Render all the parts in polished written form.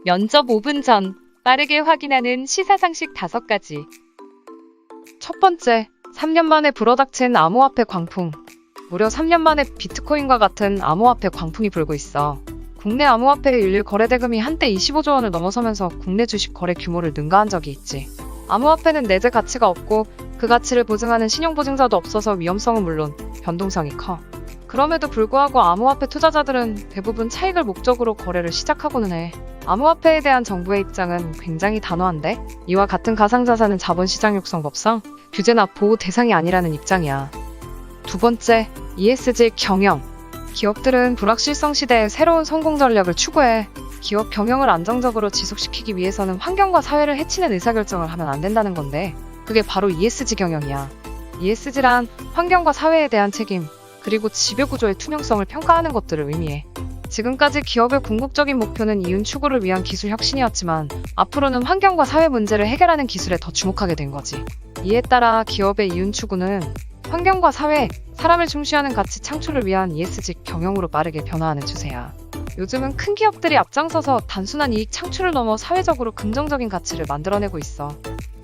면접 5분 전 빠르게 확인하는 시사상식 5가지. 첫 번째, 3년 만에 불어닥친 암호화폐 광풍. 무려 3년 만에 비트코인과 같은 암호화폐 광풍이 불고 있어. 국내 암호화폐 일일 거래 대금이 한때 25조 원을 넘어서면서 국내 주식 거래 규모를 능가한 적이 있지. 암호화폐는 내재 가치가 없고 그 가치를 보증하는 신용보증자도 없어서 위험성은 물론 변동성이 커. 그럼에도 불구하고 암호화폐 투자자들은 대부분 차익을 목적으로 거래를 시작하고는 해. 암호화폐에 대한 정부의 입장은 굉장히 단호한데, 이와 같은 가상자산은 자본시장 육성법상 규제나 보호 대상이 아니라는 입장이야. 두 번째, ESG 경영. 기업들은 불확실성 시대에 새로운 성공 전략을 추구해. 기업 경영을 안정적으로 지속시키기 위해서는 환경과 사회를 해치는 의사결정을 하면 안 된다는 건데, 그게 바로 ESG 경영이야. ESG란 환경과 사회에 대한 책임, 그리고 지배구조의 투명성을 평가하는 것들을 의미해. 지금까지 기업의 궁극적인 목표는 이윤 추구를 위한 기술 혁신이었지만, 앞으로는 환경과 사회 문제를 해결하는 기술에 더 주목하게 된 거지. 이에 따라 기업의 이윤 추구는 환경과 사회, 사람을 중시하는 가치 창출을 위한 ESG 경영으로 빠르게 변화하는 추세야. 요즘은 큰 기업들이 앞장서서 단순한 이익 창출을 넘어 사회적으로 긍정적인 가치를 만들어내고 있어.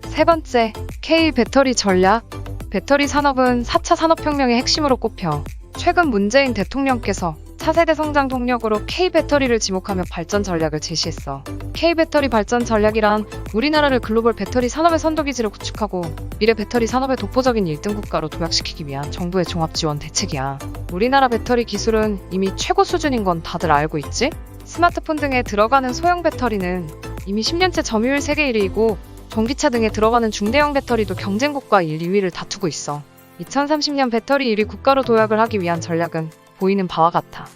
세 번째, K-배터리 전략. 배터리 산업은 4차 산업혁명의 핵심으로 꼽혀. 최근 문재인 대통령께서 차세대 성장 동력으로 K-배터리를 지목하며 발전 전략을 제시했어. K-배터리 발전 전략이란 우리나라를 글로벌 배터리 산업의 선도기지로 구축하고 미래 배터리 산업의 독보적인 1등 국가로 도약시키기 위한 정부의 종합지원 대책이야. 우리나라 배터리 기술은 이미 최고 수준인 건 다들 알고 있지? 스마트폰 등에 들어가는 소형 배터리는 이미 10년째 점유율 세계 1위이고, 전기차 등에 들어가는 중대형 배터리도 경쟁국과 1, 2위를 다투고 있어. 2030년 배터리 1위 국가로 도약을 하기 위한 전략은 보이는 바와 같아.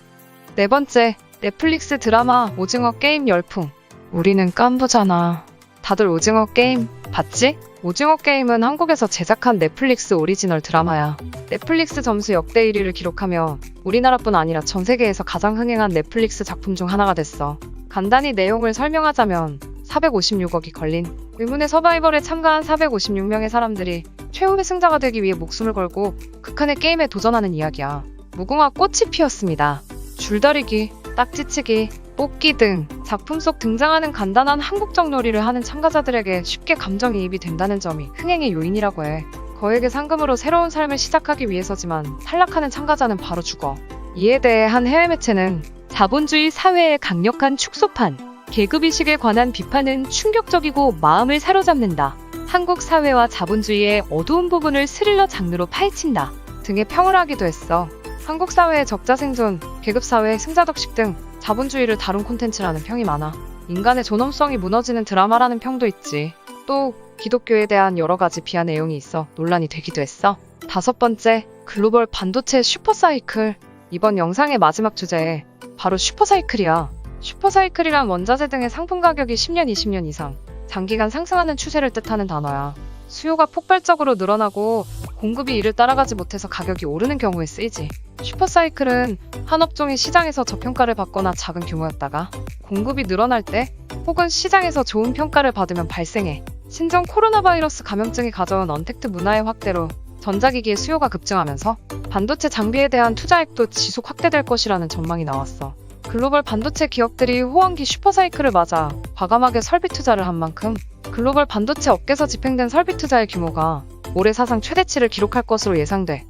네 번째, 넷플릭스 드라마 오징어 게임 열풍. 우리는 깐부잖아. 다들 오징어 게임 봤지? 오징어 게임은 한국에서 제작한 넷플릭스 오리지널 드라마야. 넷플릭스 점수 역대 1위를 기록하며 우리나라뿐 아니라 전 세계에서 가장 흥행한 넷플릭스 작품 중 하나가 됐어. 간단히 내용을 설명하자면 456억이 걸린 의문의 서바이벌에 참가한 456명의 사람들이 최후의 승자가 되기 위해 목숨을 걸고 극한의 게임에 도전하는 이야기야. 무궁화 꽃이 피었습니다. 줄다리기, 딱지치기, 뽑기 등 작품 속 등장하는 간단한 한국적 놀이를 하는 참가자들에게 쉽게 감정이입이 된다는 점이 흥행의 요인이라고 해. 거액의 상금으로 새로운 삶을 시작하기 위해서지만 탈락하는 참가자는 바로 죽어. 이에 대해 한 해외 매체는 자본주의 사회의 강력한 축소판, 계급이식에 관한 비판은 충격적이고 마음을 사로잡는다. 한국 사회와 자본주의의 어두운 부분을 스릴러 장르로 파헤친다 등의 평을 하기도 했어. 한국 사회의 적자 생존, 계급사회, 승자덕식 등 자본주의를 다룬 콘텐츠라는 평이 많아. 인간의 존엄성이 무너지는 드라마라는 평도 있지. 또 기독교에 대한 여러 가지 비하 내용이 있어 논란이 되기도 했어. 다섯 번째, 글로벌 반도체 슈퍼사이클. 이번 영상의 마지막 주제, 바로 슈퍼사이클이야. 슈퍼사이클이란 원자재 등의 상품 가격이 10년, 20년 이상 장기간 상승하는 추세를 뜻하는 단어야. 수요가 폭발적으로 늘어나고 공급이 이를 따라가지 못해서 가격이 오르는 경우에 쓰이지. 슈퍼사이클은 한 업종이 시장에서 저평가를 받거나 작은 규모였다가 공급이 늘어날 때, 혹은 시장에서 좋은 평가를 받으면 발생해. 신종 코로나 바이러스 감염증이 가져온 언택트 문화의 확대로 전자기기의 수요가 급증하면서 반도체 장비에 대한 투자액도 지속 확대될 것이라는 전망이 나왔어. 글로벌 반도체 기업들이 호황기 슈퍼사이클을 맞아 과감하게 설비 투자를 한 만큼 글로벌 반도체 업계에서 집행된 설비 투자의 규모가 올해 사상 최대치를 기록할 것으로 예상돼.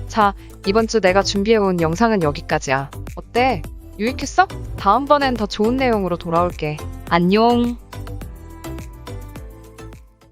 자, 이번 주 내가 준비해온 영상은 여기까지야. 어때? 유익했어? 다음번엔 더 좋은 내용으로 돌아올게. 안녕.